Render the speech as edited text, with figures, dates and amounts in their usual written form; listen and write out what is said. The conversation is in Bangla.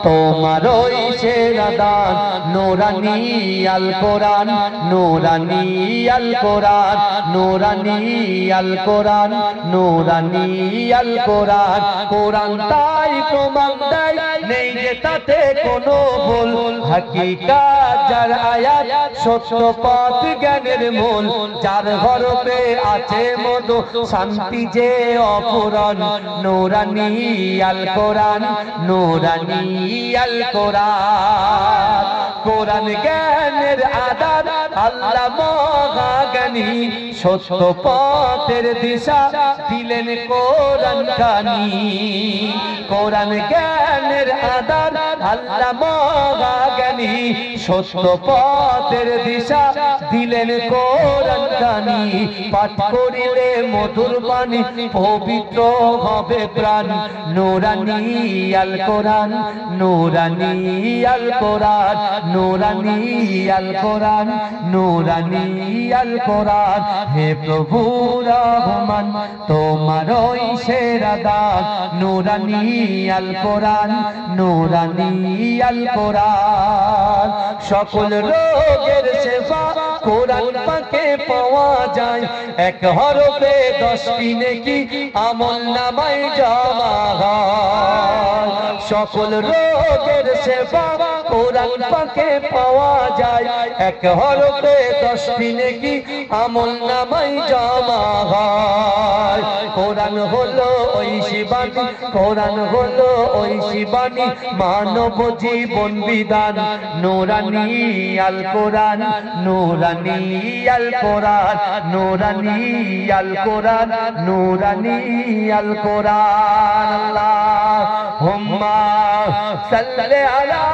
তোমার ওই সেরা দান নূরানী আল কোরআন, নূরানী আল কোরআন, নূরানী আল কোরআন, নূরানী আল কোরআন। কোরআন তাই প্রমাণ দেয় নেই যে তাতে কোনো ভুল, হাকিকাত যার আয়াত সত্য পথ জ্ঞানের মূল, যার হরফে আছে মধু শান্তি যে অপূরণ। নূরানী আল কোরআন, নূরানী আল কোরআন। কোরআন জ্ঞানের আধার আল্লাহ মহাজ্ঞানী, সত্য পথের দিশা দিলেন কোরআন কানি। কোরআন জ্ঞানের আধার আল্লাহ মহাজ্ঞানী, সত্য পথের দিশা দিলেন কোরআন কানি। পাঠ করিলে মধুর বাণী পবিত্র হবে প্রাণ। নূরানী আল কোরআন, নূরানী আল কোরআন, নূরানী আল কোরআন, নূরানী আল কোরআন। হে প্রভু রহমান তোমার ওই সেরা দান নূরানী আল কোরআন, নূরানী আল কোরআন। সকল রোগের সেবা কোরআন পাকে পাওয়া যায়, এক হরফে 10টি নেকি আমলনামায় জমা হয়। সকল রোগের সেবা কোরআন পাকে পাওয়া যায়, এক হরফে 10টি নেকি আমলনামায় জমা হয়। কোরআন হলো ওই শিবানী, কোরআন হলো ওই শিবানী, মানব জীবন বিধান। নূরানী আল কোরআন, নূরানী আল কোরআন, নূরানী আল কোরআন, নূরানী আল কোরআন। আল্লাহুম্মা সাল্লি আলা